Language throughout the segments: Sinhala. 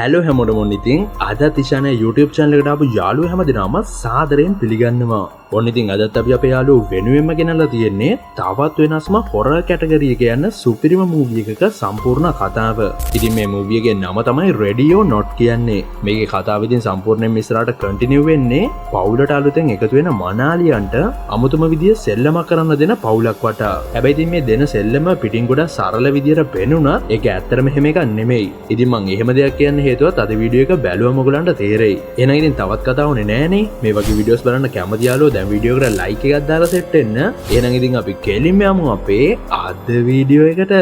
හැලෝ හැමෝටම ඉතින් අද තිෂාන YouTube channel එකට ආපු යාළුවෝ හැමදෙනාම සාදරයෙන් පිළිගන්නවා. ඔන්න ඉතින් අදත් අපි අපේ යාළුවෝ වෙනුවෙන්ම ගෙනල්ලා තියෙන්නේ තවත් වෙනස්ම horror category එක යන සුපිරිම movie එකක සම්පූර්ණ කතාව. ඉතින් මේ movie එකේ නම තමයි Ready or Not කියන්නේ. මේකේ කතාව ඉතින් සම්පූර්ණයෙන් ඉස්සරහට continue වෙන්නේ පවුලට අලුතෙන් එකතු වෙන මනාලියන්ට අමුතුම විදිය සෙල්ලමක් කරන්න දෙන පවුලක් වටා. හැබැයි ඉතින් මේ දෙන සෙල්ලම පිටින් ගොඩක් සරල විදියට පෙනුණත් ඒක ඇත්තටම එහෙම එකක් නෙමෙයි. ඉතින් මම එහෙම දෙයක් කියන්න හේතුවත් අද වීඩියෝ එක බැලුවම ඔයගලන්ට තේරෙයි. එහෙනම් ඉතින් තවත් කතා වුනේ නෑනේ. මේ වගේ වීඩියෝස් බලන්න කැමති යාළුවෝ දැන් වීඩියෝ එකට ලයික් එකක් දාලා සෙට් වෙන්න. එහෙනම් ඉතින් අපි කෙලින්ම යමු අපේ අද වීඩියෝ එකට.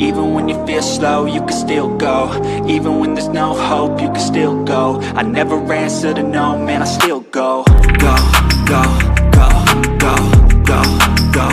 Even when you feel slow, you can still go. Even when there's no hope, you can still go. I never answer to no, man, I still go. Go, go, go, go, go, go.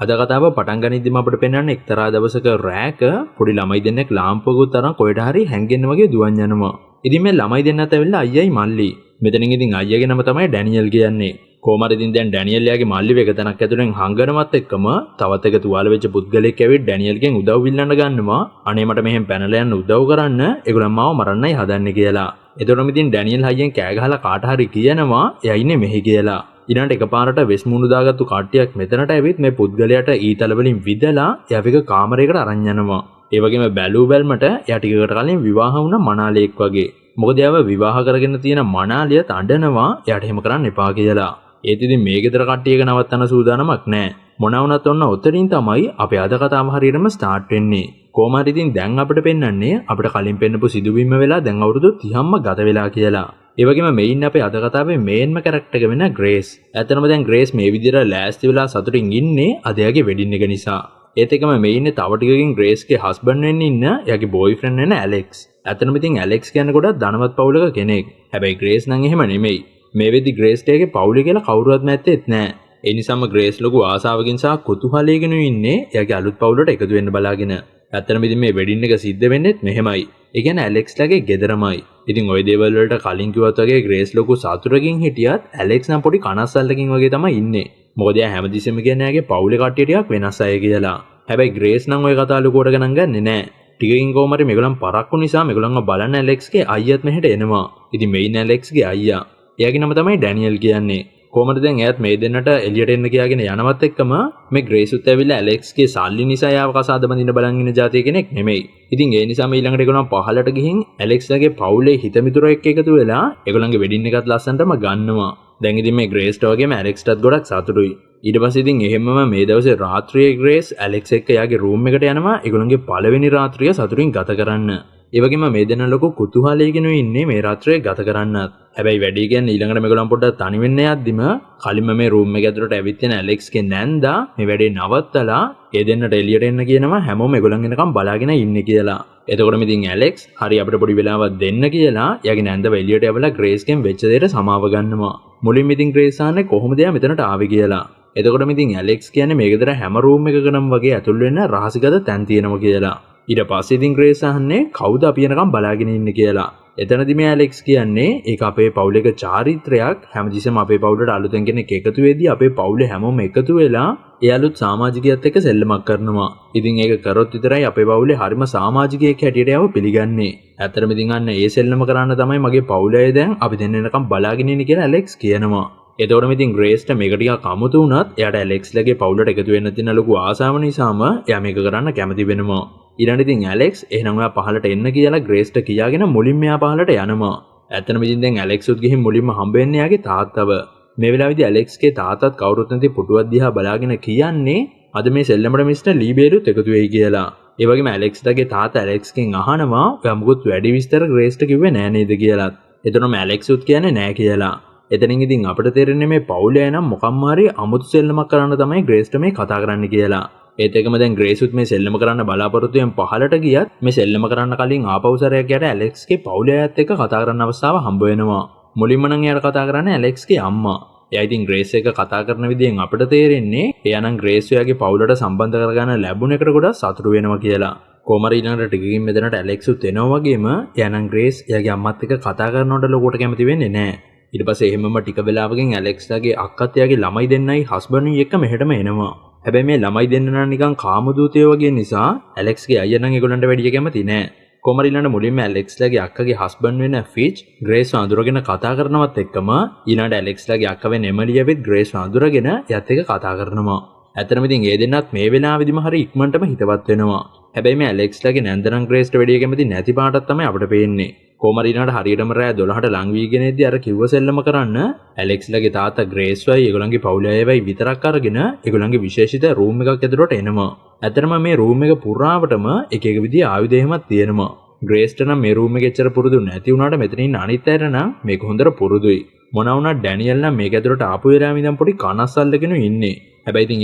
අද කතාව පටන් ගනිද්දිම අපිට පෙන්වන්නේ එක්තරා දවසක රෑක පොඩි ළමයි දෙන්නෙක් ලාම්පුවකුත් අරන් කොහෙට හරි හැංගෙන්න වගේ දුවන් යනවා. ඉතින් මේ ළමයි දෙන්නත් ඇවිල්ලා අයියයි මල්ලි. මෙතනින් ඉතින් අයියාගේ නම තමයි ඩැනියල් කියන්නේ. කොහමද ඉතින් දැන් ඩැනියල් යාගේ මල්ලි වේගතනක් ඇතුලෙන් හංගනවත් එක්කම තවත් එක තුවාල වෙච්ච පුද්ගලෙක් ඇවිත් ඩැනියල්ගෙන් උදව් ඉල්ලන්න ගන්නවා. අනේ මට මෙහෙන් පැනලා යන්න උදව් කරන්න. ඒගොල්ලන් මාව මරන්නයි හදන්නේ කියලා. එතකොටම ඉතින් ඩැනියල් හයියෙන් කෑ ගහලා කාට හරි කියනවා එයා ඉන්නේ මෙහි කියලා. ඊළඟට එකපාරට වෙස් මුණු දාගත්තු කට්ටියක් මෙතනට ඇවිත් මේ පුද්ගලයාට ඊතල වලින් විදලා එයාව එක කාමරයකට අරන් යනවා. ඒ වගේම බැලූ බැල්මට එයා ටිකකට කලින් විවාහ වුණ මනාලියෙක් වගේ. මොකද එයාව විවාහ කරගෙන තියෙන මනාලිය තඬනවා එයාට එහෙම කරන්න එපා කියලා. ඒත් ඉතින් මේ ගෙදර කට්ටියක නවත්තන්න සූදානමක් නැහැ. මොනවා වුණත් ඔන්න ඔතනින් තමයි අපේ අද කතාව හරියටම ස්ටාර්ට් වෙන්නේ. කොහොම හරි ඉතින් දැන් අපිට පෙන්වන්නේ අපිට කලින් පෙන්නපු සිදුවීම වෙලා දැන් අවුරුදු 30ක්ම ගත වෙලා කියලා. ඒ වගේම මෙයින් අපේ අද කතාවේ මේන්ම කැරක්ටර් එක වෙන ග්‍රේස්. ඇත්තටම දැන් ග්‍රේස් මේ විදිහට ලෑස්ති වෙලා සතුටින් ඉන්නේ අද එයාගේ වෙඩින් එක නිසා. ඒත් එකම මෙයින්නේ තව ටිකකින් ග්‍රේස්ගේ හස්බන්ඩ් වෙන්න ඉන්න එයාගේ බෝයිෆ්‍රෙන්ඩ් වෙන ඇලෙක්ස්. ඇත්තටම ඉතින් ඇලෙක්ස් කියන්නේ ගොඩක් ධනවත් පවුලක කෙනෙක්. හැබැයි ග්‍රේස් නම් එහෙම නෙමෙයි. මේ වෙද්දි ග්‍රේස්ට එයාගේ පවුලේ කියලා කවුරුවත් නැත්තේත් නෑ. ඒ නිසාම ග්‍රේස් ලොකු ආසාවකින් සහ කුතුහලයකින් ඉන්නේ එයාගේ අලුත් පවුලට එකතු වෙන්න බලාගෙන. ඇත්තටම ඉතින් මේ වෙඩින් එක සිද්ධ වෙන්නේත් මෙහෙමයි. ඒ කියන්නේ ඇලෙක්ස්ලාගේ ගෙදරමයි. ඉතින් ওই දේවල් වලට කලින් කිව්වත් වගේ ග්‍රේස් ලොකු සතුටකින් හිටියත් ඇලෙක්ස් නම් පොඩි කනස්සල්ලකින් වගේ තමයි ඉන්නේ. මොකද එයා හැමතිස්සෙම කියන්නේ එයාගේ පවුලේ කට්ටිය ටිකක් වෙනස් අය කියලා. හැබැයි ග්‍රේස් නම් ওই කතාව ලොකුවට ගණන් ගන්නෙ නෑ. ටිකකින් කොහොම හරි මේගොල්ලන් පරක්කු නිසා මේගොල්ලන්ව බලන්න ඇලෙක්ස්ගේ අයියාත් මෙහෙට එනවා. ඉතින් මෙයින් ඇලෙක්ස්ගේ අයියා. එයාගේ නම තමයි ඩැනියල් කියන්නේ. කොහමද දැන් එයාත් මේ දෙන්නට එළියට එන්න කියාගෙන යනවත් එක්කම මේ ග්‍රේසුත් ඇවිල්ලා ඇලෙක්ස්ගේ සල්ලි නිසා එයාව කසාද බඳින්න බලන් ඉන්න જાතිය කෙනෙක් නෙමෙයි. ඉතින් ඒ නිසාම ඊළඟට ඒගොල්ලන් පහලට ගිහින් ඇලෙක්ස්ලාගේ පවුලේ හිතමිතුරෝ එක්ක එකතු වෙලා ඒගොල්ලන්ගේ වෙඩින් එකත් ලස්සනටම ගන්නවා. දැන් ඉතින් මේ ග්‍රේස්ට වගේම ඇලෙක්ස්ටත් ගොඩක් සතුටුයි. ඊට පස්සේ ඉතින් එහෙමම මේ දවසේ රාත්‍රියේ ග්‍රේස් ඇලෙක්ස් එක්ක එයාගේ රූම් එකට යනවා ඒගොල්ලන්ගේ පළවෙනි රාත්‍රිය සතුටින් ගත කරන්න. ඒ වගේම මේ දෙන්න ලොකු කුතුහලයකින් ඉන්නේ මේ රාත්‍රියේ ගත කරන්නත්. හැබැයි වැඩි කියන්නේ ඊළඟට මේගොල්ලන් පොඩ්ඩක් තනි වෙන්න යද්දිම කලින්ම මේ රූම් එක ඇතුළට ඇවිත් යන ඇලෙක්ස්ගේ නැන්දා මේ වැඩේ නවත්තලා ඒ දෙන්නට එළියට එන්න කියනවා හැමෝම ඒගොල්ලන් එනකම් බලාගෙන ඉන්නේ කියලා. එතකොටම ඉතින් ඇලෙක්ස් හරි අපිට පොඩි වෙලාවක් දෙන්න කියලා එයාගේ නැන්දව එළියට යවලා ග්‍රේස්ගෙන් වෙච්ච දෙයට සමාව ගන්නවා. මුලින්ම ඉතින් ග්‍රේස් ආන්නේ කොහොමද එයා මෙතනට ආවේ කියලා. එතකොටම ඉතින් ඇලෙක්ස් කියන්නේ මේ ගෙදර හැම රූම් එකකටම වගේ ඇතුල් වෙන්න රහසිගත තැන් තියෙනවා කියලා. ඊට පස්සේ ඉතින් ග්‍රේස් අහන්නේ කවුද අපි එනකම් බලාගෙන ඉන්නේ කියලා. එතනදි මේ ඇලෙක්ස් කියන්නේ ඒක අපේ පවුලේ චාරිත්‍රයක්. හැමතිස්සෙම අපේ පවුලට අලුතෙන් කෙනෙක් එකතු වෙද්දී අපේ පවුලේ හැමෝම එකතු වෙලා ඒ අලුත් සමාජිකයත් එක්ක සෙල්ලමක් කරනවා. ඉතින් ඒක කරොත් විතරයි අපේ පවුලේ හරිම සමාජිකයෙක් හැටියට යව පිළිගන්නේ. ඇත්තටම ඉතින් අන්න ඒ සෙල්ලම කරන්න තමයි මගේ පවුලේ දැන් අපි දෙන්න එනකම් බලාගෙන ඉන්නේ කියලා ඇලෙක්ස් කියනවා. එතකොටම ඉතින් ග්‍රේස්ට මේක ටිකක් අමුතු වුණත් එයාට ඇලෙක්ස්ලගේ පවුලට එකතු වෙන්න තියෙන ලොකු ආසාව නිසාම එයා මේක කරන්න කැමති වෙනවා. ඊළඟට ඉතින් ඇලෙක්ස් එහෙනම් ඔයා පහලට එන්න කියලා ග්‍රේස්ට කියාගෙන මුලින්ම එයා පහලට යනවා. ඇත්තටම ඉතින් දැන් ඇලෙක්ස්ුත් ගිහින් මුලින්ම හම්බ වෙන්නේ එයාගේ තාත්තව. මේ වෙලාවේදී ඇලෙක්ස්ගේ තාත්තත් කවුරුත් නැති පුටුවක් දිහා බලාගෙන කියන්නේ අද මේ සෙල්ලමට මිස්ටර් ලීබේරුත් එකතු වෙයි කියලා. ඒ වගේම ඇලෙක්ස්ගේ තාත්තා ඇලෙක්ස්ගෙන් අහනවා ඔයා මුකුත් වැඩි විස්තර ග්‍රේස්ට කිව්වේ නෑ නේද කියලා. එතනම ඇලෙක්ස්ුත් කියන්නේ නෑ කියලා. එතනින් ඉතින් අපිට තේරෙන්නේ මේ පවුලේ අය නම් මොකක්ම හරි අමුතු සෙල්ලමක් කරන්න තමයි ග්‍රේස්ට මේ කතා කරන්න කියලා. ඒත් එකම දැන් ග්‍රේසුත් මේ සෙල්ලම කරන්න බලාපොරොත්තු වෙන පහලට ගියත් මේ සෙල්ලම කරන්න කලින් ආපහු සැරයක් යට ඇලෙක්ස්ගේ පවුලේ අයත් එක්ක කතා කරන්න අවස්ථාව හම්බ වෙනවා. මුලින්ම නම් එයාට කතා කරන්නේ ඇලෙක්ස්ගේ අම්මා. එයා ඉතින් ග්‍රේස් එක්ක කතා කරන විදිහෙන් අපිට තේරෙන්නේ එයා නම් ග්‍රේස් ඔයාගේ පවුලට සම්බන්ධ කරගන්න ලැබුණ එකට ගොඩක් සතුටු වෙනවා කියලා. කොහමද ඊළඟට ටිකකින් මෙතනට ඇලෙක්සුත් එනවා වගේම එයා නම් ග්‍රේස් එයාගේ අම්මත් එක්ක කතා කරනකොට ලොකුවට කැමති වෙන්නේ නැහැ. ඊට පස්සේ එහෙමම ටික වෙලාවකින් ඇලෙක්ස්ලාගේ අක්කත් එයාගේ ළමයි දෙන්නයි හස්බන්ඩ්යි එක්ක මෙහෙටම එනවා. හැබැයි මේ ළමයි දෙන්න නම් නිකන් කාමදූතයෝ වගේ නිසා ඇලෙක්ස්ගේ අයියා නම් ඒගොල්ලන්ට වැඩිය කැමති නෑ. කොමරිලන්ට මුලින්ම ඇලෙක්ස්ලාගේ අක්කගේ හස්බන්ඩ් වෙන ෆිච් ග්‍රේස් අඳුරගෙන කතා කරනවත් එක්කම ඊළඟට ඇලෙක්ස්ලාගේ අක්ක වෙන එමලියවෙත් ග්‍රේස් අඳුරගෙන යත් එක කතා කරනවා. ඇත්තටම ඉතින් ඒ දෙන්නත් මේ වෙලාවෙදිම හරි ඉක්මනටම හිතවත් වෙනවා. හැබැයි මේ ඇලෙක්ස්ලාගේ නැන්දනම් ග්‍රේස්ට වැඩිය කැමති නැති පාටක් තමයි අපිට පේන්නේ. කොමරිනාට හරියටම රෑ 12ට ලං වීගෙන ඉද්දි අර කිව්ව සෙල්ලම කරන්න ඇලෙක්ස්ලාගේ තාත්තා ග්‍රේස්වයි ඒගොල්ලන්ගේ පවුලේ අයවයි විතරක් අරගෙන ඒගොල්ලන්ගේ විශේෂිත රූම් එකක් ඇතුළට එනවා. ඇත්තටම මේ රූම් එක පුරාවටම එක එක විදිහේ ආයුධ එහෙමත් තියෙනවා. ග්‍රේස්ට නම් මේ රූම් එකේ එච්චර පුරුදු නැති වුණාට මෙතන ඉන්න අනිත් අයට නම් මේක හොඳට පුරුදුයි. මොනවා වුණත් ඩැනියල් නම් මේක ඇතුළට ආපු වෙලාවෙ ඉඳන් පොඩි කනස්සල්ලගෙන ඉන්නේ. හැබැයි ඉතින්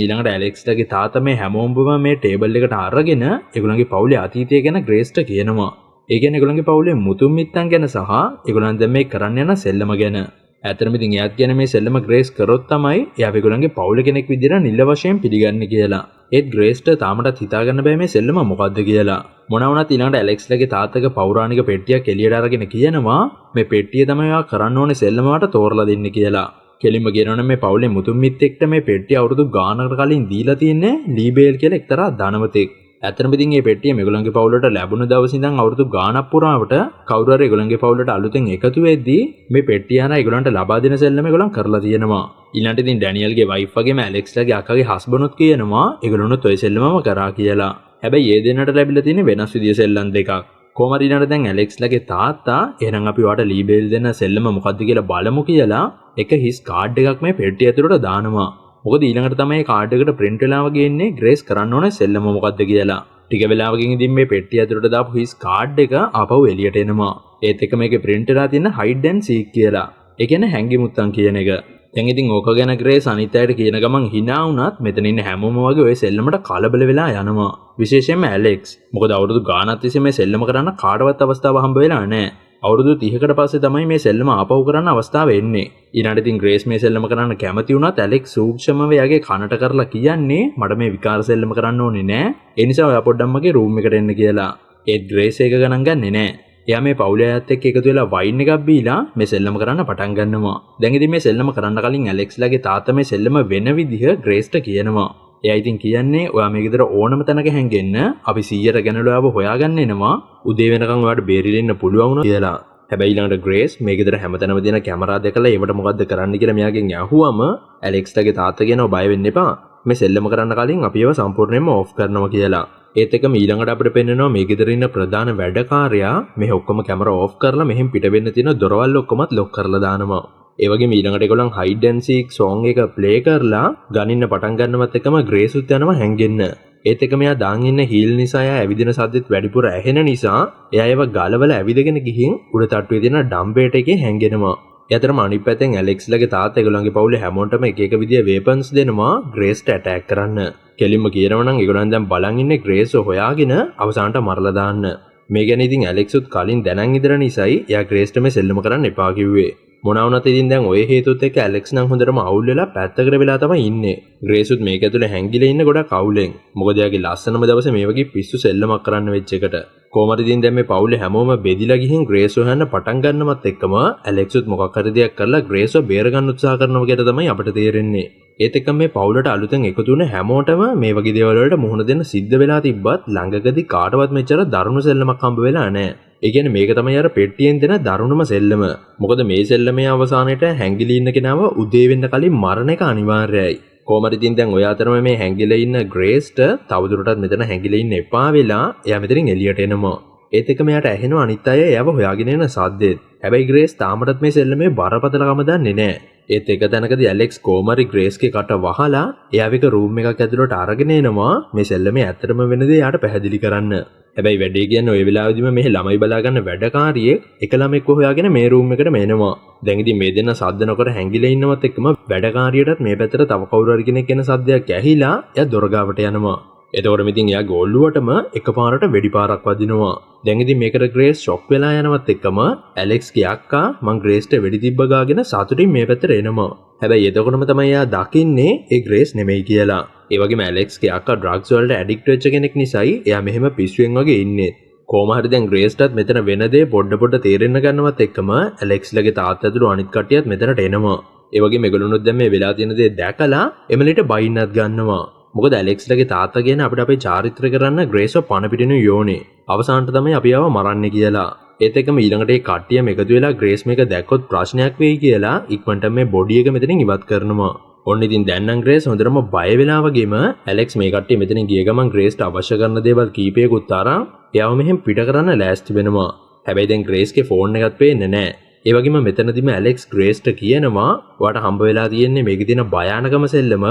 ඊළඟට ඇලෙක්ස්ලාගේ තාත්තා මේ හැමෝම මේ ටේබල් එකට අරගෙන ඒගොල්ලන්ගේ පවුලේ අතීතය ගැන ග්‍රේස්ට කියනවා. ඒ කියන්නේ ඒගොල්ලන්ගේ පවුලේ මුතුන් මිත්තන් ගැන සහ ඒගොල්ලන් දැන් මේ කරන්න යන සෙල්ලම ගැන. ඇත්තටම ඉතින් එයාත් කියන්නේ මේ සෙල්ලම ග්‍රේස් කරොත් තමයි එයා ඒගොල්ලන්ගේ පවුලේ කෙනෙක් විදිහට නිල වශයෙන් පිළිගන්නේ කියලා. ඒත් ග්‍රේස්ට තාමටත් හිතා ගන්න බෑ මේ සෙල්ලම මොකද්ද කියලා. මොනවා වුණත් ඊළඟට ඇලෙක්ස්ලාගේ තාත්තගේ පෞරාණික පෙට්ටියක් එළියට අරගෙන කියනවා මේ පෙට්ටිය තමයි ඔයා කරන්න ඕනේ සෙල්ලමකට තෝරලා දෙන්න කියලා. කෙලින්ම කියනවනේ මේ පවුලේ මුතුන් මිත්තෙක්ට මේ පෙට්ටිය අවුරුදු ගානකට කලින් දීලා තියෙන්නේ ලීබේල් කියලා එක්තරා ධනවතෙක්. ඇත්තටම ඉතින් මේ පෙට්ටිය මේගොල්ලන්ගේ පවුලට ලැබුණ දවස් ඉඳන් අවුරුදු ගාණක් පුරාවට කවුරු හරි ඒගොල්ලන්ගේ පවුලට අලුතෙන් එකතු වෙද්දී මේ පෙට්ටිය අරන් ඒගොල්ලන්ට ලබා දෙන සෙල්ලම ඒගොල්ලන් කරලා තියෙනවා. ඊළඟට ඉතින් ඩැනියල්ගේ වයිෆ් වගේම ඇලෙක්ස්ලාගේ අක්කගේ හස්බන්ඩ්ත් කියනවා ඒගොල්ලොන්ත් ඔය සෙල්ලමම කරා කියලා. හැබැයි ඒ දෙන්නට ලැබිලා තියෙන වෙනස් විදිය සෙල්ලම් දෙකක්. කොහමද ඊළඟට දැන් ඇලෙක්ස්ලාගේ තාත්තා එහෙනම් අපි වාට ලීබේල් දෙන සෙල්ලම මොකද්ද කියලා බලමු කියලා එක හිස් කාඩ් එකක් මේ පෙට්ටිය ඇතුළට දානවා. මොකද ඊළඟට තමයි කාඩ් එකට print වෙලා වගේ එන්නේ ග්‍රේස් කරන්න ඕනේ සෙල්ලම මොකද්ද කියලා. ටික වෙලාවකින් ඉතින් මේ පෙට්ටිය ඇතුළට දාපු හිස් කාඩ් එක ආපහු එළියට එනවා. ඒත් එක මේකේ print වෙලා තියෙන hide and seek කියලා. ඒ කියන්නේ හැංගි මුත්තන් කියන එක. දැන් ඉතින් ඕක ගැන ග්‍රේස් අනිත් අයට කියන ගමන් hina වුණත් මෙතන ඉන්න හැමෝම වගේ ওই සෙල්ලමට කලබල වෙලා යනවා. විශේෂයෙන්ම ඇලෙක්ස්. මොකද අවුරුදු ගාණක් තිස්සේ මේ සෙල්ලම කරන්න කාටවත් අවස්ථාවක් හම්බ වෙලා නැහැ. අවුරුදු 30කට පස්සේ තමයි මේ සෙල්ලම ආපහු කරන්න අවස්ථාව එන්නේ. ඊළඟට ඉතින් ග්‍රේස් මේ සෙල්ලම කරන්න කැමති වුණත් ඇලෙක්ස් සූක්ෂමව එයාගේ කනට කරලා කියන්නේ මට මේ විකාර සෙල්ලම කරන්න ඕනේ නෑ. ඒ නිසා ඔයා පොඩ්ඩක් මගේ රූම් එකට එන්න කියලා. ඒත් ග්‍රේස් ඒක ගණන් ගන්නෙ නෑ. එයා මේ පවුලේ අයත් එක්ක එකතු වෙලා වයින් එකක් බීලා මේ සෙල්ලම කරන්න පටන් ගන්නවා. දැන් ඉතින් මේ සෙල්ලම කරන්න කලින් ඇලෙක්ස්ලාගේ තාත්තා මේ සෙල්ලම වෙන විදිහ ග්‍රේස්ට කියනවා. එයා ඉතින් කියන්නේ ඔයා මේ ගෙදර ඕනම තැනක හැංගෙන්න අපි 100ට ගැනලාව හොයාගන්න එනවා. උදේ වෙනකන් ඔයාට බේරිලා ඉන්න පුළුවන් වුණා කියලා. හැබැයි ඊළඟට ග්‍රේස් මේ ගෙදර හැමතැනම තියෙන කැමරා දැකලා ඒවට මොකද්ද කරන්න කියලා මෙයාගෙන් අහුවම ඇලෙක්ස්ලාගේ තාත්තා කියනවා බය වෙන්න එපා. මේ සෙල්ලම කරන්න කලින් අපි ඒව සම්පූර්ණයෙන්ම ඔෆ් කරනවා කියලා. ඒත් එකම ඊළඟට අපිට පෙන්නනවා මේ ගෙදර ඉන්න ප්‍රධාන වැඩකාරයා මේ ඔක්කොම කැමරා ඔෆ් කරලා මෙහෙන් පිට වෙන්න තියෙන දොරවල් ඔක්කොමත් ලොක් කරලා දානවා. ඒ වගේම ඊළඟට ඒගොල්ලන් hide and seek song එක play කරලා ගනින්න පටන් ගන්නවත් එකම ග්‍රේසුත් යනවා හැංගෙන්න. ඒත් එක මෙයා දාන් ඉන්න හීල් නිසා එයා ඇවිදින සද්දෙත් වැඩිපුර ඇහෙන නිසා එයා ඒව ගලවලා ඇවිදගෙන ගිහින් උඩ තට්ටුවේ තියෙන ඩම්බේට එකේ හැංගෙනවා. එයාතරම අනිත් පැත්තෙන් ඇලෙක්ස්ලාගේ තාත්තා ඒගොල්ලන්ගේ පවුලේ හැමෝටම එක එක විදිය වේපන්ස් දෙනවා ග්‍රේස්ට ඇටැක් කරන්න. කෙලින්ම කියනවා නම් ඒගොල්ලන් දැන් බලන් ඉන්නේ ග්‍රේස්ව හොයාගෙන අවසානට මරලා දාන්න. මේ ගැන ඉතින් ඇලෙක්සුත් කලින් දැනන් ඉඳලා නිසායි එයා ග්‍රේස්ට මේ සෙල්ලම කරන්න එපා කිව්වේ. මොනවා වුණත් ඉතින් දැන් ඔය හේතුත් එක්ක ඇලෙක්ස් නම් හොඳටම අවුල් වෙලා පැත්තකට වෙලා තමයි ඉන්නේ. ග්‍රේසුත් මේක ඇතුලේ හැංගිලා ඉන්න ගොඩක් අවුලෙන්. මොකද එයාගේ ලස්සනම දවසේ මේ වගේ පිස්සු සෙල්ලමක් කරන්න වෙච්ච එකට. කොහමද ඉතින් දැන් මේ පවුලේ හැමෝම බෙදිලා ගිහින් ග්‍රේස් හොයන්න පටන් ගන්නවත් එක්කම ඇලෙක්සුත් මොකක් හරි දෙයක් කරලා ග්‍රේස්ව බේර ගන්න උත්සාහ කරනවා කියලා තමයි අපිට තේරෙන්නේ. ඒත් එක්කම මේ පවුලට අලුතෙන් එකතු වුණ හැමෝටම මේ වගේ දේවල් වලට මුහුණ දෙන්න සිද්ධ වෙලා තිබ්බත් ළඟකදී කාටවත් මෙච්චර දරුණු සෙල්ලමක් හම්බ වෙලා නැහැ. ඒ කියන්නේ මේක තමයි අර පෙට්ටියෙන් දෙන දරුණුම සෙල්ලම. මොකද මේ සෙල්ලමේ අවසානයේට හැංගිලි ඉන්න කෙනාව උදේ වෙන්න කලින් මරණ එක අනිවාර්යයි. කොහමද ඉතින් දැන් ඔය අතරම මේ හැංගිලා ඉන්න ග්‍රේස්ට තවදුරටත් මෙතන හැංගිලා ඉන්න එපා වෙලා එයා මෙතනින් එළියට එනවා. ඒත් එක මෙයාට ඇහෙනවා අනිත් අය එයාව හොයාගෙන යන සද්දෙත්. හැබැයි ග්‍රේස් තාමටත් මේ සෙල්ලමේ බරපතලකම දන්නේ නැහැ. ඒත් එක තැනකදී ඇලෙක්ස් කොමරි ග්‍රේස්ගේ කට වහලා එයාව එක රූම් එකක් ඇතුළට අරගෙන එනවා මේ සෙල්ලමේ ඇත්තටම වෙන දේ යාට පැහැදිලි කරන්න. හැබැයි වැඩේ කියන්නේ ඔය වෙලාවෙදිම මේ ළමයි බලා ගන්න වැඩකාරියෙක් එක ළමෙක්ව හොයාගෙන මේ රූම් එකටම එනවා. දැන් ඉතින් මේ දෙන්න සද්ද නොකර හැංගිලා ඉන්නවත් එක්කම වැඩකාරියටත් මේ පැත්තට තව කවුරු හරි කෙනෙක් එන සද්දයක් ඇහිලා එයා දොර ගාවට යනවා. එතකොට ඉතින් එයා ගෝල්ලුවටම එකපාරට වෙඩි පාරක් වදිනවා. දැන් ඉතින් මේකට ග්‍රේස් ෂොක් වෙලා යනවත් එක්කම ඇලෙක්ස්ගේ අක්කා මං ග්‍රේස්ට වෙඩි තිබ්බ ගාගෙන සතුටින් මේ පැත්තට එනවා. හැබැයි එතකොටම තමයි එයා දකින්නේ ඒ ග්‍රේස් නෙමෙයි කියලා. ඒ වගේම ඇලෙක්ස්ගේ අක්කා ඩ්‍රග්ස් වලට ඇඩික්ට් වෙච්ච කෙනෙක් නිසායි එයා මෙහෙම පිස්සුවෙන් වගේ ඉන්නේ. කොහොම හරි දැන් ග්‍රේස්ටත් මෙතන වෙන දේ පොඩ තේරෙන්න ගන්නවත් එක්කම ඇලෙක්ස්ලගේ තාත්තා ඇතුළු අනිත් කට්ටියත් මෙතනට එනවා. ඒ වගේ මේගොල්ලොනුත් දැන් මේ වෙලා තියෙන දේ දැකලා එමලිට බයින්නත් ගන්නවා. මොකද ඇලෙක්ස්ලගේ තාත්තා කියන අපිට අපේ චාරිත්‍රය කරන්න ග්‍රේස්ව පණ පිටිනු යෝනේ. අවසානට තමයි අපි ආව මරන්නේ කියලා. ඒත් එක්කම ඊළඟට ඒ කට්ටියම එකතු වෙලා ග්‍රේස් මේක දැක්කොත් ප්‍රශ්නයක් වෙයි කියලා ඉක්මනට මේ බොඩි එක මෙතනින් ඉවත් කරනවා. ඔන්න ඉතින් දැන් නම් ග්‍රේස් හොඳටම බය වෙලා වගේම ඇලෙක්ස් මේ කට්ටිය මෙතනින් ගිය ගමන් ග්‍රේස්ට අවශ්‍ය කරන දේවල් කීපයකුත් අරන් එයාව මෙහෙම පිට කරන්න ලෑස්ති වෙනවා. හැබැයි දැන් ග්‍රේස්ගේ ෆෝන් එකත් පේන්නේ නැහැ. ඒ වගේම මෙතනදිම ඇලෙක්ස් ග්‍රේස්ට කියනවා ඔයාට හම්බ වෙලා තියෙන්නේ මේකේ තියෙන භයානකම සෙල්ලම.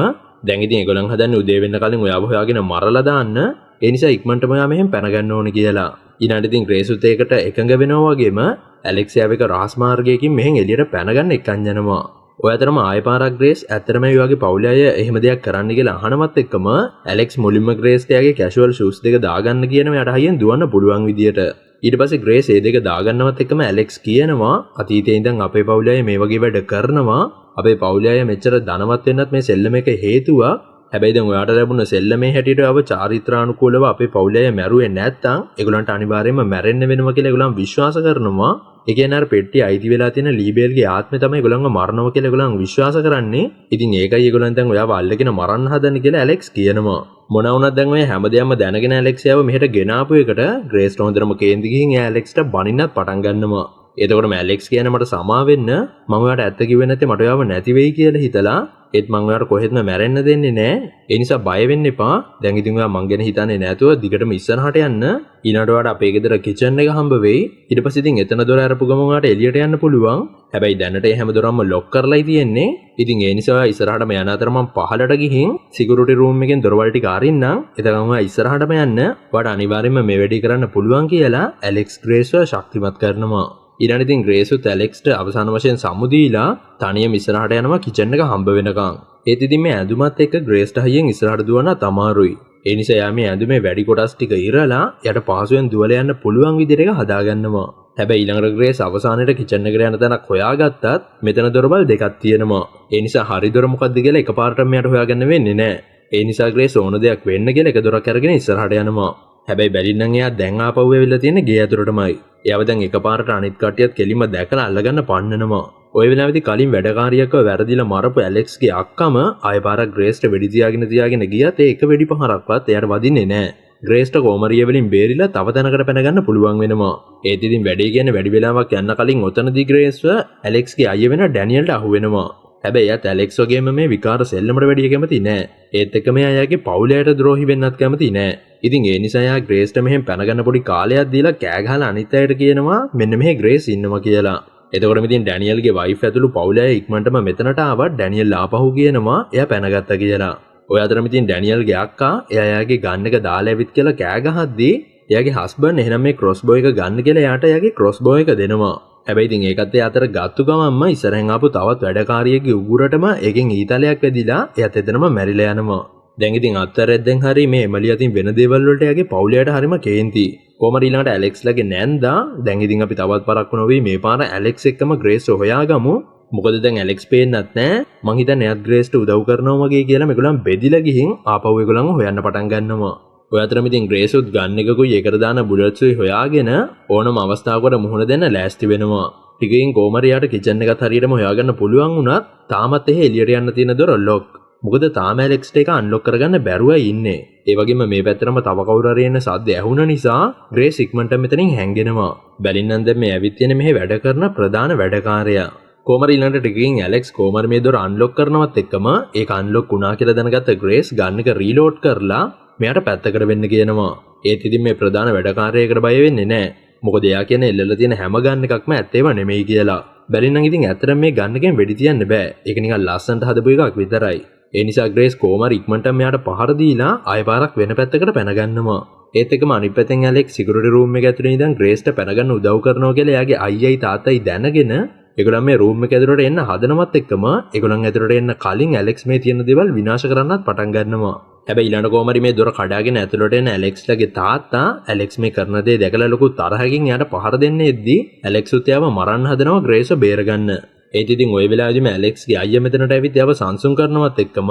දැන් ඉතින් ඒගොල්ලන් හදන්නේ උදේ වෙන්න කලින් ඔයාව හොයාගෙන මරලා දාන්න. ඒ නිසා ඉක්මනටම ඔයා මෙහෙම පැන ගන්න ඕනේ කියලා. ඊළඟට ඉතින් ග්‍රේසුත් ඒකට එකඟ වෙනවා වගේම ඇලෙක්ස් යාව එක රහස් මාර්ගයකින් මෙහෙන් එළියට පැන ගන්න එකන් යනවා. ඔය අතරම ආයෙ පාරක් ග්‍රේස් ඇත්තටම මේ වගේ පවුලේ අය එහෙම දෙයක් කරන්න කියලා අහනවත් එක්කම ඇලෙක්ස් මුලින්ම ග්‍රේස්ට යාගේ කැෂුවල් ෂූස් දෙක දාගන්න කියනවා යට හයියෙන් දුවන්න පුළුවන් විදියට. ඊට පස්සේ ග්‍රේස් ඒ දෙක දාගන්නවත් එක්කම ඇලෙක්ස් කියනවා අතීතයේ ඉඳන් අපේ පවුලේ අය මේ වගේ වැඩ කරනවා. අපේ පවුලේ අය මෙච්චර ධනවත් වෙන්නත් මේ සෙල්ලම එක හේතුවක්. හැබැයි දැන් ඔයාට ලැබුණ සෙල්ලමේ හැටියට අව චාරිත්‍රානුකූලව අපේ පවුලේ අය මැරුවේ නැත්තම් ඒගොල්ලන්ට අනිවාර්යයෙන්ම මැරෙන්න වෙනවා කියලා ඒගොල්ලන් විශ්වාස කරනවා. ඒ කියන්නේ අර පෙට්ටිය අයිති වෙලා තියෙන ලීබේල්ගේ ආත්මය තමයි ඒගොල්ලන්ව මරනවා කියලා ඒගොල්ලන් විශ්වාස කරන්නේ. ඉතින් ඒකයි ඒගොල්ලන් දැන් ඔයාව අල්ලගෙන මරන්න හදන්නේ කියලා ඇලෙක්ස් කියනවා. මොන වුණත් දැන් ඔය හැමදේම දැනගෙන ඇලෙක්ස් යාව මෙහෙට ගෙනාපු එකට ග්‍රේස්ට හොඳටම කේන්ති ගිහින් එයා ඇලෙක්ස්ට බනින්නත් පටන් ගන්නවා. එතකොට ඇලෙක්ස් කියන මට සමා වෙන්න මම ඔයාට ඇත්ත කිව්වේ නැත්තේ මට ඔයාව නැති වෙයි කියලා හිතලා ඒත් මම ඔයාට කොහෙත්ම මැරෙන්න දෙන්නේ නැහැ. ඒ නිසා බය වෙන්න එපා. දැන් ඉතින් ඔයා මං ගැන හිතන්නේ නැතුව දිගටම ඉස්සරහට යන්න. ඊළඟට ඔයාට අපේ ගෙදර කිචන් එක හම්බ වෙයි. ඊට පස්සේ ඉතින් එතන දොර අරපු ගමන් ඔයාට එළියට යන්න පුළුවන්. හැබැයි දැනට ඒ හැම දොරක්ම ලොක් කරලායි තියෙන්නේ. ඉතින් ඒ නිසා ඔයා ඉස්සරහටම යන අතර මම පහලට ගිහින් සිකියුරිටි රූම් එකෙන් දොරවල් ටික අරින්නම්. එතකන් ඔයා ඉස්සරහටම යන්න. ඔයාට අනිවාර්යයෙන්ම මේ වැඩේ කරන්න පුළුවන් කියලා ඇලෙක්ස් ග්‍රේස්ව ශක්තිමත් කරනවා. ඊළඟ ඉතින් ග්‍රේසුත් ඇලෙක්ස්ට අවසාන වශයෙන් සමුදීලා තනියම ඉස්සරහට යනවා කිචන් එක හම්බ වෙනකන්. ඒත් ඉතින් මේ ඇඳුමත් එක්ක ග්‍රේස්ට හයියෙන් ඉස්සරහට දුවන්න අමාරුයි. ඒ නිසා යා මේ ඇඳුමේ වැඩි කොටස් ටික ඉරලා යට පහසුවෙන් දුවලා යන්න පුළුවන් විදිහට එක හදාගන්නවා. හැබැයි ඊළඟට ග්‍රේස් අවසානයේ කිචන් එකට යන තැනක් හොයාගත්තත් මෙතන දොරවල් දෙකක් තියෙනවා. ඒ නිසා හරි දොර මොකක්ද කියලා එකපාරටම මෙයාට හොයාගන්න වෙන්නේ නැහැ. ඒ නිසා ග්‍රේස් ඕන දෙයක් වෙන්න කියලා එක දොරක් අරගෙන ඉස්සරහට යනවා. හැබැයි බැලින්නම් එයා දැන් ආපහු ඇවිල්ලා තියෙන්නේ ගේ ඇතුළටමයි. එයාව දැන් එකපාරට අනිත් කට්ටියත් කෙලින්ම දැකලා අල්ලගන්න පන්නනවා. ඔය වෙලාවෙදි කලින් වැඩකාරියකව වැරදිලා මරපු ඇලෙක්ස්ගේ අක්කම ආයෙ පාරක් ග්‍රේස්ට වෙඩි තියාගෙන ගියත් ඒ එක වෙඩි පහරක්වත් එයාට වදින්නේ නැහැ. ග්‍රේස්ට කොමරිය වලින් බේරිලා තව තැනකට පැන ගන්න පුළුවන් වෙනවා. ඒත් ඉතින් වැඩේ කියන්නේ වැඩි වෙලාවක් යන්න කලින් ඔතනදී ග්‍රේස්ව ඇලෙක්ස්ගේ අයියා වෙන ඩැනියල්ට අහු වෙනවා. හැබැයි එයාත් ඇලෙක්ස් වගේම මේ විකාර සෙල්ලමට වැඩිය කැමති නෑ. ඒත් එක්කම එයාගේ පවුලයට ද්‍රෝහි වෙන්නත් කැමති නෑ. ඉතින් ඒ නිසා එයා ග්‍රේස්ට මෙහෙම පැනගන්න පොඩි කාලයක් දීලා කෑ ගහලා අනිත් අයට කියනවා මෙන්න මෙහෙ ග්‍රේස් ඉන්නවා කියලා. එතකොට ඉතින් ඩැනියල්ගේ වයිෆ් ඇතුළු පවුලේ ඉක්මනටම මෙතනට ආවා. ඩැනියල් ආපහු කියනවා එයා පැනගත්තා කියලා. ඔය අතරම ඉතින් ඩැනියල්ගේ අක්කා එයාගේ ගන් එක දාලා ඇවිත් කියලා කෑ ගහද්දී එයාගේ හස්බන්ඩ් එහෙනම් මේ ක්‍රොස්බෝ එක ගන්න කියලා එයාට එයාගේ ක්‍රොස්බෝ එක දෙනවා. හැබැයි ඉතින් ඒකත් ඒ අතර ගත්තු ගමන්ම ඉස්සරහෙන් ආපු තවත් වැඩකාරියෙක්ගේ උගුරටම එකෙන් ඊතලයක් වැදිලා එයාත් එතනම මැරිලා යනවා. දැන් ඉතින් අත්තරෙද්දෙන් හරි මේ එමලි අතින් වෙන දේවල් වලට එයාගේ පවුලයට හරිම කේන්ති. කොහමද ඊළඟට ඇලෙක්ස්ලගේ නැන්දා දැන් ඉතින් අපි තවත් පරක්කු නොවි මේ පාර ඇලෙක්ස් එක්කම ග්‍රේස් හොයාගමු. මොකද දැන් ඇලෙක්ස් පේන්නත් නැහැ. මං හිතන්නේ එයාත් ග්‍රේස්ට උදව් කරනවා වගේ කියලා මේගොල්ලන් බෙදිලා ගිහින් ආපහු ඒගොල්ලන්ව හොයන්න පටන් ගන්නවා. ඔය අතරම ඉතින් ග්‍රේසුත් ගන්න එකකුයි ඒකට දාන බුලට්ස්ුයි හොයාගෙන ඕනම අවස්ථාවකට මුහුණ දෙන්න ලෑස්ති වෙනවා. ටිකකින් කොමරියාට කිචන් එකත් හරියටම හොයාගන්න පුළුවන් වුණත් තාමත් එහෙ එළියට යන්න තියෙන දොර ලොක්. මොකද තාම ඇලෙක්ස්ට එක අන්ලොක් කරගන්න බැරුවයි ඉන්නේ. ඒ වගේම මේ පැත්තටම තව කවුරු හරි එන සද්ද ඇහුණ නිසා ග්‍රේස් ඉක්මනට මෙතනින් හැංගෙනවා. බැලින්නම් දැන් මේ ඇවිත් තියෙන මෙහෙ වැඩ කරන ප්‍රධාන වැඩකාරයා. කොමරි ඊළඟට ටිකකින් ඇලෙක්ස් කොමරි මේ දොර අන්ලොක් කරනවත් එක්කම ඒක අන්ලොක් වුණා කියලා දැනගත්ත ග්‍රේස් ගන්න එක රීලෝඩ් කරලා මෙයාට පැත්තකට වෙන්න කියනවා. ඒත් ඉතින් මේ ප්‍රධාන වැඩකාරයෙකුට බය වෙන්නේ නැහැ. මොකද එයා කියන්නේ එල්ලලා තියෙන හැම ගන්න එකක්ම ඇත්තේම නෙමෙයි කියලා. බැරිනම් ඉතින් ඇත්තටම මේ ගන්න එකෙන් වෙඩි තියන්න බෑ. ඒක නිකන් ලස්සනට හදපු එකක් විතරයි. ඒ නිසා ග්‍රේස් කොමරි ඉක්මනට මෙයාට පහර දීලා ආයෙ පාරක් වෙන පැත්තකට පැන ගන්නවා. ඒත් එකම අනිත් පැත්තෙන් ඇලෙක්ස් සිකියුරිටි රූම් එක ඇතුලේ ඉඳන් ග්‍රේස්ට පැන ගන්න උදව් කරනවා කියලා එයාගේ අයියයි තාත්තයි දැනගෙන ඒගොල්ලන් මේ රූම් එක ඇතුලට එන්න හදනවත් එක්කම ඒගොල්ලන් ඇතුලට එන්න කලින් ඇලෙක්ස් මේ තියෙන දේවල් විනාශ කරන්නත් පටන් ගන්නවා. හැබැයි ඊළඟ කොමරි මේ දොර කඩාගෙන ඇතුලට එන ඇලෙක්ස්ලගේ තාත්තා ඇලෙක්ස් මේ කරන දේ දැකලා ලොකු තරහකින් එයාට පහර දෙන්න එද්දි ඇලෙක්ස්ුත් එයාව මරන්න හදනවා ග්‍රේස්ව බේරගන්න. ඒත් ඉතින් ওই වෙලාවෙදිම ඇලෙක්ස්ගේ අයියා මෙතනට ඇවිත් එයාව සංසුන් කරනවත් එක්කම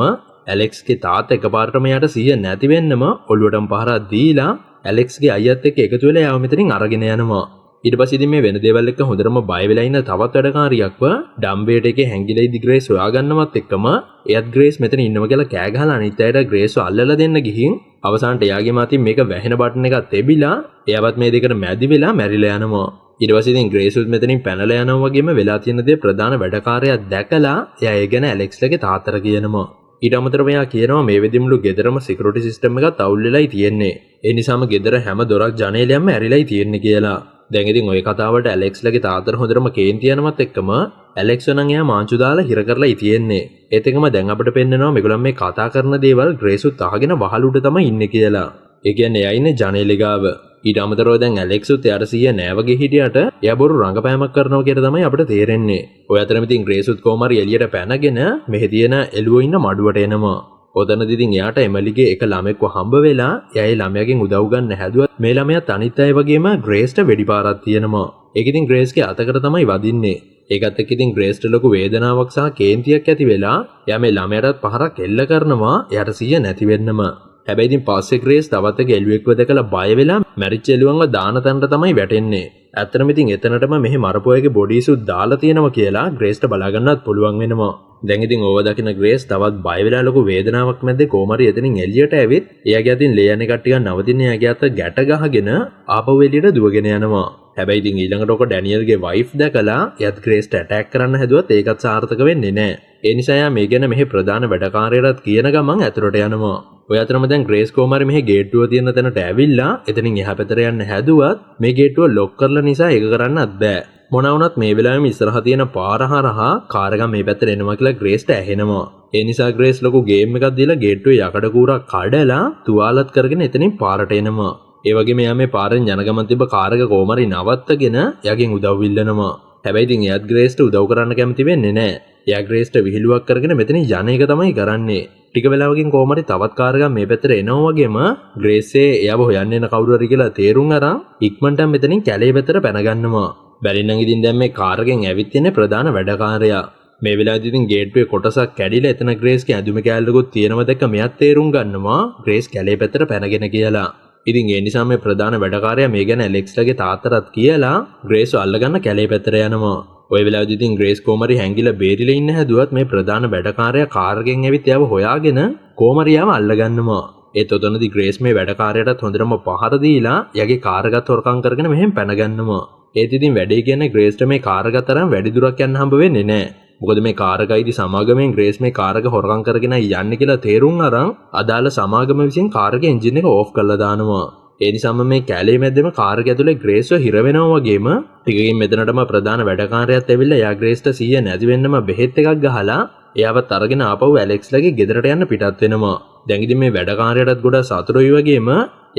ඇලෙක්ස්ගේ තාත්තා එකපාරටම එයාට සිහිය නැති වෙන්නම ඔළුවටම පහරක් දීලා ඇලෙක්ස්ගේ අයියාත් එක්ක එකතු වෙලා එයාව මෙතනින් අරගෙන යනවා. ඊට පස්සේ ඉතින් මේ වෙන දේවල් එක්ක හොඳටම බය වෙලා ඉන්න තවත් වැඩකාරියක්ව ඩම්බේට එකේ හැංගිලා ඉදි ග්‍රේස් හොයාගන්නවත් එක්කම එයත් ග්‍රේස් මෙතන ඉන්නවා කියලා කෑ ගහලා අනිත් අයට ග්‍රේස්ව අල්ලලා දෙන්න ගිහින් අවසානට එයාගේ මතින් මේක වැහෙන බටන් එකක් තෙබිලා එයාවත් මේ දෙකට මැදි වෙලා මැරිලා යනවා. ඊට පස්සේ ඉතින් ග්‍රේස්ුත් මෙතනින් පැනලා යනවා වගේම වෙලා තියෙන දේ ප්‍රධාන වැඩකාරයා දැකලා එයා ඒ ගැන ඇලෙක්ස්ලගේ තාත්තට කියනවා. ඊට අමතරව එයා කියනවා මේ වෙදිමුළු ගෙදරම සිකියුරිටි සිස්ටම් එකත් අවුල් වෙලායි තියෙන්නේ. ඒ නිසාම ගෙදර හැම දොරක් ජනේලයක්ම ඇරිලායි තියෙන්නේ කියලා. දැන් ඉතින් ওই කතාවට ඇලෙක්ස්ලගේ තාත්තට හොඳටම කේන්ති යනවත් එක්කම ඇලෙක්ස් නම් එයා මාංචු දාලා හිර කරලායි තියෙන්නේ. ඒත් එකම දැන් අපිට පෙන්නනවා මේගොල්ලන් මේ කතා කරන දේවල් ග්‍රේස්ුත් අහගෙන වහලුට තමයි ඉන්නේ කියලා. ඒ කියන්නේ එයා ඉන්නේ ජනේලෙ ගාව. ඊට අමතරව දැන් ඇලෙක්ස්ුත් එයාට සිහිය නෑ වගේ හිටියට එයා බොරු රංගපෑමක් කරනවා කියලා තමයි අපිට තේරෙන්නේ. ඔය අතරම ඉතින් ග්‍රේස්ුත් කොහමරි එළියට පැනගෙන මෙහි තියෙන එළුව ඉන්න මඩුවට එනවා. ඔතනදී ඉතින් එයාට එමලිගේ එක ළමෙක්ව හම්බ වෙලා එයා ඒ ළමයාගෙන් උදව් ගන්න හැදුවත් මේ ළමයාත් අනිත් අය වගේම ග්‍රේස්ට වෙඩිපාරක් තියෙනවා. ඒක ඉතින් ග්‍රේස්ගේ අතකට තමයි වදින්නේ. ඒකත් එක්ක ඉතින් ග්‍රේස්ට ලොකු වේදනාවක් සහ කේන්තියක් ඇති වෙලා එයා මේ ළමයාටත් පහරක් එල්ල කරනවා එයාට සිහිය නැති වෙන්නම. හැබැයි ඉතින් පස්සේ ග්‍රේස් තවත් එක එළුවෙක්ව දැකලා බය වෙලා මැරිච්ච එළුවන්ව දාන තැනට තමයි වැටෙන්නේ. ඇත්තටම ඉතින් එතනටම මෙහි මරපුවගේ බොඩිසුත් දාලා තියෙනවා කියලා ග්‍රේස්ට බලා ගන්නත් පුළුවන් වෙනවා. දැන් ඉතින් ඕව දකින ග්‍රේස් තවත් බය වෙලා ලොකු වේදනාවක් මැද්දේ කොහමරි එතනින් එළියට ඇවිත් එයාගේ අතින් ලේ යන්නේ කට්ටිය නවතින එයාගේ අත ගැට ගහගෙන ආපහු එළියට දුවගෙන යනවා. හැබැයි ඉතින් ඊළඟට ඔක ඩැනියල්ගේ වයිෆ් දැකලා එයාත් ග්‍රේස්ට ඇටැක් කරන්න හැදුවත් ඒකත් සාර්ථක වෙන්නේ නැහැ. ඒ නිසා එයා මේ ගැන මෙහි ප්‍රධාන වැඩකාරයටත් කියන ගමන් ඇතුළට යනවා. ඔය අතරම දැන් ග්‍රේස් කොහමරි මෙහි ගේට්ටුව තියෙන තැනට ඇවිල්ලා එතනින් එහා පැත්තට යන්න හැදුවත් මේ ගේට්ටුව ලොක් කරලා නිසා ඒක කරන්නත් බෑ. මොනවා වුණත් මේ වෙලාවෙම ඉස්සරහ තියෙන පාර හරහා කාර් එක මේ පැත්තට එනවා කියලා ග්‍රේස්ට ඇහෙනවා. ඒ නිසා ග්‍රේස් ලොකු ගේම් එකක් දීලා ගේට්ටුවේ යකඩ කූරක් කඩලා තුවාලත් කරගෙන එතනින් පාරට එනවා. ඒ වගේම එයා මේ පාරෙන් යන ගමන් තිබ්බ කාර් එක කොහමරි නවත්තගෙන එයාගෙන් උදව් ඉල්ලනවා. හැබැයි ඉතින් එයාත් ග්‍රේස්ට උදව් කරන්න කැමති වෙන්නේ නැහැ. එයා ග්‍රේස්ට විහිළුවක් කරගෙන මෙතනින් යන එක තමයි කරන්නේ. ටික වෙලාවකින් කොහමරි තවත් කාර් එකක් මේ පැත්තට එනවා වගේම ග්‍රේස්සේ එයාව හොයන්න එන කවුරු හරි කියලා තේරුම් අරන් ඉක්මනට මෙතනින් කැලේ පැත්තට පැන ගන්නවා. බැරිනම් ඉතින් දැන් මේ කාර් එකෙන් ඇවිත් ඉන්නේ ප්‍රධාන වැඩකාරයා. මේ වෙලාවේදී ඉතින් ගේට්ටුවේ කොටසක් කැඩිලා එතන ග්‍රේස්ගේ ඇඳුම කෑල්ලකුත් තියෙනව දැක්ක මෙයාත් තේරුම් ගන්නවා ග්‍රේස් කැලේ පැත්තට පැනගෙන කියලා. ඉතින් ඒ නිසා මේ ප්‍රධාන වැඩකාරයා මේ ගැන ඇලෙක්ස්ලගේ තාත්තටත් කියලා ග්‍රේස්ව අල්ලගන්න කැලේ පැත්තට යනවා. ඔය වෙලාවේදී ඉතින් ග්‍රේස් කොහමරි හැංගිලා බේරිලා ඉන්න හැදුවත් මේ ප්‍රධාන වැඩකාරයා කාර් එකෙන් ඇවිත් එයාව හොයාගෙන කොහමරියාව අල්ලගන්නවා. ඒත් ඔතනදී ග්‍රේස් මේ වැඩකාරයාටත් හොඳටම පහර දීලා එයාගේ කාර් එකත් හොරකම් කරගෙන මෙහෙම පැනගන්නවා. ඒත් ඉතින් වැඩේ කියන්නේ ග්‍රේස්ට මේ කාර් එක තරම් වැඩි දුරක් යන්න හම්බ වෙන්නේ නැහැ. මොකද මේ කාර් එකයිදි සමාගමෙන් ග්‍රේස් මේ කාර් එක හොරකම් කරගෙන යන්නේ කියලා තේරුම් අරන් අදාළ සමාගම විසින් කාර් එකේ එන්ජින් එක ඕෆ් කරලා දානවා. ඒ නිසාම මේ කැලේ මැද්දේම කාර් එක ඇතුලේ ග්‍රේස්ව හිර වෙනවා වගේම ටිකකින් මෙතනටම ප්‍රධාන වැඩකාරයාත් ඇවිල්ලා එයා ග්‍රේස්ට සිහිය නැති වෙන්නම බෙහෙත් එකක් ගහලා එයාවත් අරගෙන ආපහු ඇලෙක්ස්ලගේ ගෙදරට යන්න පිටත් වෙනවා. දැන් ඉතින් මේ වැඩකාරයාටත් ගොඩක් සතුටුයි වගේම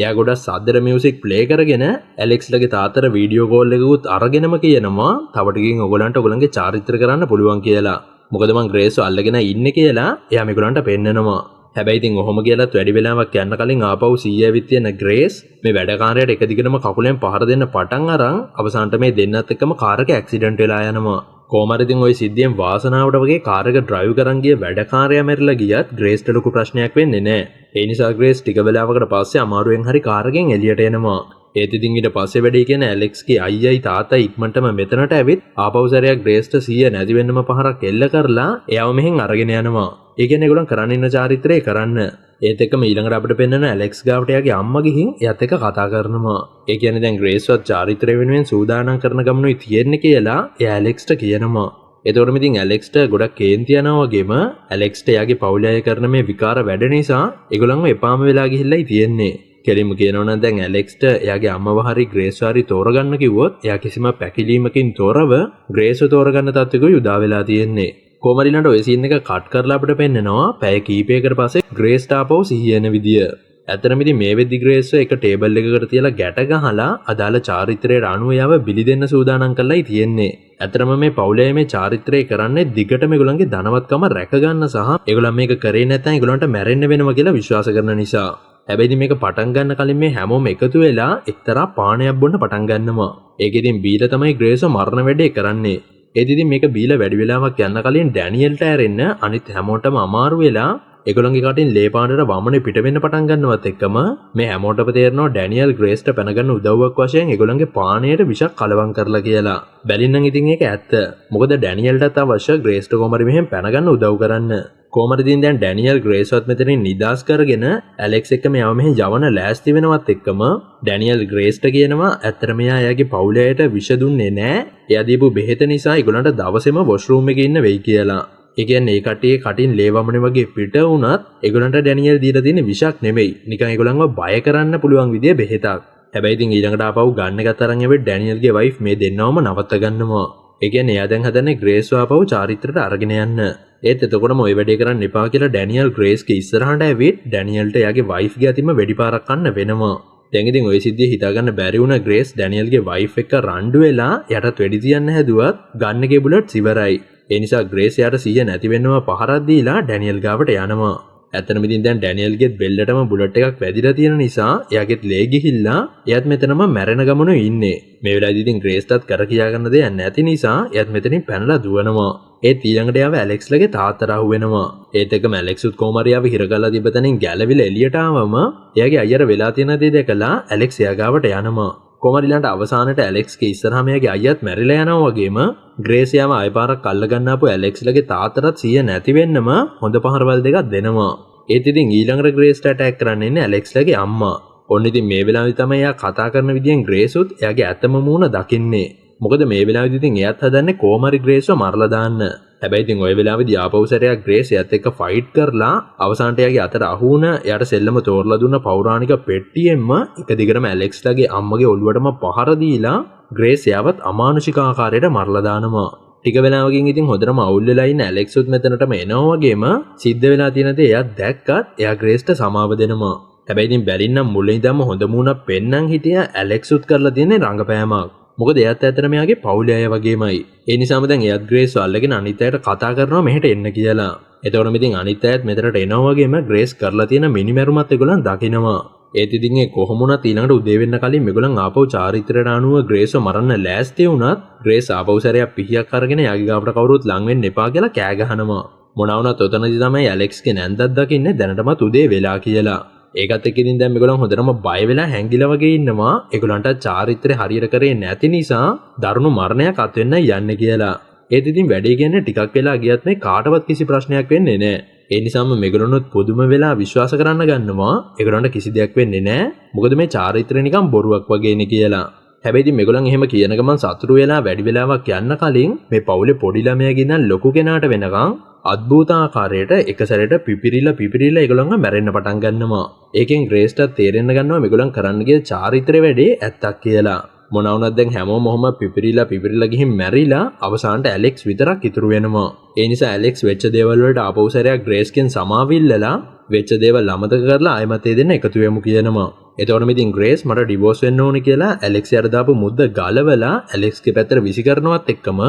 එයා ගොඩක් සද්දර මියුසික් ප්ලේ කරගෙන ඇලෙක්ස්ලගේ තාත්තට වීඩියෝ කෝල් එකකුත් අරගෙනම කියනවා තව ටිකකින් ඔයගලන්ට ඔයගලන්ගේ චාරිත්‍ර කරන්න පුළුවන් කියලා. මොකද මං ග්‍රේස්ව අල්ලගෙන ඉන්නේ කියලා එයා මේගොල්ලන්ට පෙන්නනවා. හැබැයි ඉතින් ඔහොම කියලාත් වැඩි වෙලාවක් යන්න කලින් ආපහු සීයා ඇවිත් තියෙන ග්‍රේස් මේ වැඩකාරයාට එක දිගටම කකුලෙන් පහර දෙන්න පටන් අරන් අවසානට මේ දෙන්නත් එක්කම කාර් එක ඇක්සිඩන්ට් වෙලා යනවා. කොහමද ඉතින් ওই සිද්ධියෙන් වාසනාවට වගේ කාර් එක ඩ්‍රයිව් කරන් ගිය වැඩකාරයා මැරිලා ගියත් ග්‍රේස්ට ලොකු ප්‍රශ්නයක් වෙන්නේ නැහැ. ඒ නිසා ග්‍රේස් ටික වෙලාවකට පස්සේ අමාරුවෙන් හරි කාර් එකෙන් එළියට එනවා. ඒත් ඉතින් ඊට පස්සේ වැඩේ කියන ඇලෙක්ස්ගේ අයියයි තාත්තා ඉක්මනටම මෙතනට ඇවිත් ආපහු සැරයක් ග්‍රේස්ට සීයා නැති වෙන්නම පහරක් එල්ල කරලා එයාව මෙහෙන් අරගෙන යනවා. ඒ කියන්නේ ඒගොල්ලන් කරන්න ඉන්න චාරිත්‍රය කරන්න. ඒත් එක්කම ඊළඟට අපිට පෙන්වන ඇලෙක්ස් ගාවට එයාගේ අම්මා ගිහින් එයාත් එක්ක කතා කරනවා. ඒ කියන්නේ දැන් ග්‍රේස්වත් චාරිත්‍රය වෙනුවෙන් සූදානම් කරන ගමනුයි තියෙන්නේ කියලා එයා ඇලෙක්ස්ට කියනවා. එතකොටම ඉතින් ඇලෙක්ස්ට ගොඩක් කේන්ති යනවා වගේම ඇලෙක්ස්ට එයාගේ පවුලේ අය කරන මේ විකාර වැඩ නිසා ඒගොල්ලන්ව එපාම වෙලා ගිහිල්ලායි තියෙන්නේ. කෙලින්ම කියනවා නම් දැන් ඇලෙක්ස්ට එයාගේ අම්මව හරි ග්‍රේස්ව හරි තෝරගන්න කිව්වොත් එයා කිසිම පැකිලීමකින් තොරව ග්‍රේස්ව තෝරගන්න තත්ත්වෙකුයි උදා වෙලා තියෙන්නේ. කොමරිලන්ට ඔය සීන් එක කට් කරලා අපිට පෙන්නනවා පැය කීපයකට පස්සේ ග්‍රේස් තාපව සිහිය එන විදිය. ඇත්තටම ඉතින් මේ වෙද්දි ග්‍රේස්ව එක ටේබල් එකකට තියලා ගැට ගහලා අදාළ චාරිත්‍රයට අනුව යව බිලි දෙන්න සූදානම් කරලායි තියෙන්නේ. ඇත්තටම මේ පවුලේ මේ චාරිත්‍රය කරන්නේ දිගටම ඒගොල්ලන්ගේ ධනවත්කම රැක ගන්න සහ ඒගොල්ලන් මේක කරේ නැත්නම් ඒගොල්ලන්ට මැරෙන්න වෙනවා කියලා විශ්වාස කරන නිසා. හැබැයි මේක පටන් ගන්න කලින් මේ හැමෝම එකතු වෙලා එක්තරා පානයක් බොන්න පටන් ගන්නවා. ඒක ඉතින් බීලා තමයි ග්‍රේස්ව මරණ වැඩේ කරන්නේ. ඒත් ඉතින් මේක බීලා වැඩි වෙලාවක් යන්න කලින් ඩැනියෙල්ට ඇරෙන්න අනිත් හැමෝටම අමාරු වෙලා ඒගොල්ලන්ගේ කටින් ලේ පාටට වමනේ පිට වෙන්න පටන් ගන්නවත් එක්කම මේ හැමෝටම තේරෙනවා ඩැනියල් ග්‍රේස්ට පැනගන්න උදව්වක් වශයෙන් ඒගොල්ලන්ගේ පානයට විෂක් කලවම් කරලා කියලා. බැලින්නම් ඉතින් ඒක ඇත්ත. මොකද ඩැනියල්ටත් අවශ්‍ය ග්‍රේස්ට කොහමරි මෙහෙම පැනගන්න උදව් කරන්න. කොහමද ඉතින් දැන් ඩැනියල් ග්‍රේස්වත් මෙතනින් නිදාස් කරගෙන ඇලෙක්ස් එක්ක මෙයාව මෙහෙන් යවන ලෑස්ති වෙනවත් එක්කම ඩැනියල් ග්‍රේස්ට කියනවා ඇත්තටම එයාගේ පවුලයට විෂ දුන්නේ නැහැ. එයා දීපු බෙහෙත නිසා ඒගොල්ලන්ට දවසේම වොෂ්රූම් එකේ ඉන්න වෙයි කියලා. ඒ කියන්නේ ඒ කට්ටියේ කටින් ලේ වමනේ වගේ පිට වුණත් ඒගොල්ලන්ට ඩැනියල් දීලා තියෙන විෂක් නෙමෙයි. නිකන් ඒගොල්ලන්ව බය කරන්න පුළුවන් විදිය බෙහෙතක්. හැබැයි ඉතින් ඊළඟට ආපහු ගන්න එක තරම් හැබැයි ඩැනියල්ගේ වයිෆ් මේ දෙන්නවම නවත්ත ගන්නවා. ඒ කියන්නේ එයා දැන් හදන්නේ ග්‍රේස් ආපහු චාරිත්‍රයට අරගෙන යන්න. ඒත් එතකොටම ওই වැඩේ කරන්න එපා කියලා ඩැනියල් ග්‍රේස්ගේ ඉස්සරහට ඇවිත් ඩැනියල්ට එයාගේ වයිෆ්ගේ අතින්ම වෙඩිපාරක් කන්න වෙනවා. දැන් ඉතින් ওই සිද්ධිය හිතා ගන්න බැරි වුණ ග්‍රේස් ඩැනියල්ගේ වයිෆ් එක්ක රණ්ඩු වෙලා යටත් වෙඩි තියන්න හැදුවත් ගන්න එකේ බුලට්ස් ඉවරයි. ඒ නිසා ග්‍රේස් යාට සිහිය නැති වෙන්නම පහරක් දීලා ඩැනියල් ගාවට යනවා. ඇත්තටම ඉතින් දැන් ඩැනියල්ගේ බෙල්ලටම බුලට් එකක් වැදිලා තියෙන නිසා එයාගෙත් ලේ ගිහිල්ලා එයාත් මෙතනම මැරෙන ගමනේ ඉන්නේ. මේ වෙලාවේදී ඉතින් ග්‍රේස්ටත් කර කියා ගන්න දෙයක් නැති නිසා එයාත් මෙතනින් පැනලා දුවනවා. ඒත් ඊළඟට යාව ඇලෙක්ස්ලගේ තාත්තට අහු වෙනවා. ඒත් එක්කම ඇලෙක්ස්ුත් කොමාරියාව හිර කරලා තිබ්බ තැනින් ගැලවිලා එළියට ආවම එයාගේ අයියට වෙලා තියෙන දේ දැකලා ඇලෙක්ස් එයා ගාවට යනවා. කොමාරිලාන්ට අවසානට ඇලෙක්ස්ගේ ඉස්සරහාම එයාගේ අයියත් මැරිලා යනවා වගේම ග්‍රේස් යාම ආයපාරක් අල්ල ගන්න ආපු ඇලෙක්ස්ලගේ තාත්තටත් සිය නැති වෙන්නම හොඳ පහරවල් දෙකක් දෙනවා. ඒත් ඉතින් ඊළඟට ග්‍රේස්ට ඇටැක් කරන්න ඉන්නේ ඇලෙක්ස්ලගේ අම්මා. ඔන්න ඉතින් මේ වෙලාවේ තමයි එයා කතා කරන විදියෙන් ග්‍රේසුත් එයාගේ ඇත්තම මූණ දකින්නේ. මොකද මේ වෙලාවේදී ඉතින් එයාත් හදන්නේ කොහොමරි ග්‍රේස්ව මරලා දාන්න. හැබැයි ඉතින් ওই වෙලාවේදී ආපහු සැරයක් ග්‍රේස් එයාත් එක්ක ෆයිට් කරලා අවසානට එයාගේ අතට අහු වුණ එයාට සෙල්ලම තෝරලා දුන්න පෞරාණික පෙට්ටියෙන්ම එක දිගටම ඇලෙක්ස්ලගේ අම්මගේ ඔළුවටම පහර දීලා ග්‍රේස් එයාවත් අමානුෂික ආකාරයට මරලා දානවා. ටික වෙලාවකින් ඉතින් හොඳටම අවුල් වෙලා ඉන්න ඇලෙක්ස්ුත් මෙතනටම එනවා වගේම සිද්ධ වෙලා තියෙන දේ එයා දැක්කත් එයා ග්‍රේස්ට සමාව දෙනවා. හැබැයි ඉතින් බැරින්නම් මුලින් ඉඳන්ම හොඳ මූණක් පෙන්නන් හිටියා ඇලෙක්ස්ුත් කරලා තියෙන රංගපෑමක්. මොකද එයාත් ඇත්තටම එයාගේ පවුලේ අය වගේමයි. ඒ නිසාම දැන් එයාත් ග්‍රේස්ව අල්ලගෙන අනිත් අයට කතා කරනවා මෙහෙට එන්න කියලා. එතකොටම ඉතින් අනිත් අයත් මෙතනට එනවා වගේම ග්‍රේස් කරලා තියෙන මිනිමැරුමත් ඒගොල්ලන් දකිනවා. ඒත් ඉතින් ඒ කොහොම වුණත් ඊළඟට උදේ වෙන්න කලින් මේගොල්ලන් ආපහු චාරිත්‍රයට අනුව ග්‍රේස්ව මරන්න ලෑස්ති වුණත් ග්‍රේස් ආපහු සැරයක් පිහියක් අරගෙන යාගේ ගාවට කවුරුත් ලං වෙන්න එපා කියලා කෑ ගහනවා. මොනවා වුණත් ඔතනදී තමයි ඇලෙක්ස්ගේ නැන්දක් දකින්නේ දැනටමත් උදේ වෙලා කියලා. ඒකත් එක්ක ඉතින් දැන් මේගොල්ලන් හොඳටම බය වෙලා හැංගිලා වගේ ඉන්නවා. ඒගොල්ලන්ට චාරිත්‍රය හරියට කරේ නැති නිසා දරුණු මරණයක් අත් වෙන්න යන්නේ කියලා. ඒත් ඉතින් වැඩේ කියන්නේ ටිකක් වෙලා ගියත් මේ කාටවත් කිසි ප්‍රශ්නයක් වෙන්නේ නැහැ. ඒ නිසාම මේගොල්ලොනුත් පුදුම වෙලා විශ්වාස කරන්න ගන්නවා ඒගොල්ලන්ට කිසි දෙයක් වෙන්නේ නැහැ. මොකද මේ චාරිත්‍රය නිකන් බොරුවක් වගේනේ කියලා. හැබැයි ඉතින් මේගොල්ලන් එහෙම කියන ගමන් සතුරු වෙලා වැඩි වෙලාවක් යන්න කලින් මේ පවුලේ පොඩි ළමයාගේ ඉඳන් ලොකු කෙනාට වෙනකන් අద్භූත ආකාරයට එක සැරේට පිපිරිලා ඒගොල්ලන්ව මැරෙන්න පටන් ගන්නවා. ඒකෙන් ග්‍රේස්ටත් තේරෙන්න ගන්නවා මේගොල්ලන් කරන්න ගිය චාරිත්‍රය වැඩේ ඇත්තක් කියලා. මොනවා වුණත් දැන් හැමෝම ඔහොම පිපිරිලා ගිහින් මැරිලා අවසානට ඇලෙක්ස් විතරක් ඉතුරු වෙනවා. ඒ නිසා ඇලෙක්ස් වෙච්ච දේවල් වලට ආපහු සැරයක් ග්‍රේස්ගෙන් සමාවිල්ලලා වෙච්ච දේවල් අමතක කරලා ආයෙමත් ඒ දෙන්න එකතු වෙමු කියනවා. එතකොටම ඉතින් ග්‍රේස් මට ඩිවෝස් වෙන්න ඕනේ කියලා ඇලෙක්ස් යට දාපු මුද්ද ගලවලා ඇලෙක්ස්ගේ පැත්තට විසි කරනවත් එක්කම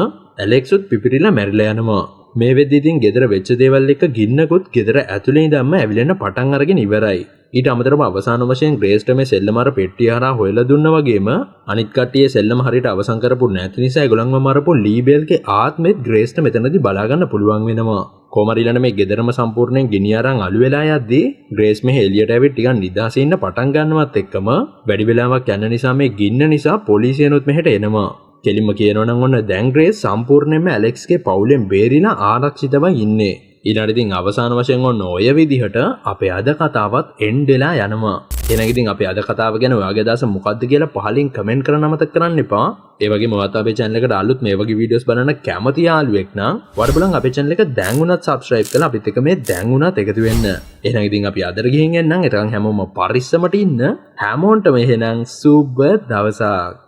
ඇලෙක්ස්ුත් පිපිරිලා මැරිලා යනවා. මේ වෙද්දි ඉතින් ගෙදර වෙච්ච දේවල් එක්ක ගින්නකුත් ගෙදර ඇතුලේ ඉඳන්ම ඇවිලෙන්න පටන් අරගෙන ඉවරයි. ඊට අමතරව අවසාන වශයෙන් ග්‍රේස්ට මේ සෙල්ලම අර පෙට්ටිය හරහා හොයලා දුන්නා වගේම අනිත් කට්ටිය සෙල්ලම හරියට අවසන් කරපු නැති නිසා ඒගොල්ලන්ව මරපු ලීබෙල්ගේ ආත්මෙත් ග්‍රේස්ට මෙතනදී බලා ගන්න පුළුවන් වෙනවා. කොමාරිලන මේ ගෙදරම සම්පූර්ණයෙන් ගිනි අරන් අලු වෙලා යද්දී ග්‍රේස් මේ එළියට ඇවිත් ටිකක් නිදාසේ ඉන්න පටන් ගන්නවත් එක්කම වැඩි වෙලාවක් යන නිසා මේ ගින්න නිසා පොලිසියනොත් මෙහෙට එනවා. කෙලින්ම කියනවා නම් ඔන්න දැන් ග්‍රේස් සම්පූර්ණයෙන්ම ඇලෙක්ස්ගේ පවුලෙන් බේරිලා ආරක්ෂිතව ඉන්නේ. ඊළඟට ඉතින් අවසාන වශයෙන් ඔන්න ඔය විදිහට අපේ අද කතාවත් එන්ඩ් වෙලා යනවා. එහෙනම් ඉතින් අපේ අද කතාව ගැන ඔයාගේ අදහස මොකක්ද කියලා පහලින් කමෙන්ට් කරන්න අමතක කරන්න එපා. ඒ වගේම ඔයාත් අපේ channel එකට අලුත් මේ වගේ වීඩියෝස් බලන්න කැමති යාළුවෙක් නම් ඔයාලා බලන් අපේ channel එක දැන් උනත් subscribe කරලා අපිත් එක්ක මේ දැන් උනත් එකතු වෙන්න. එහෙනම් ඉතින් අපි අදට ගිහින් එන්නම්. එතකන් හැමෝම පරිස්සමට ඉන්න. හැමෝන්ටම එහෙනම් සුබ දවසක්.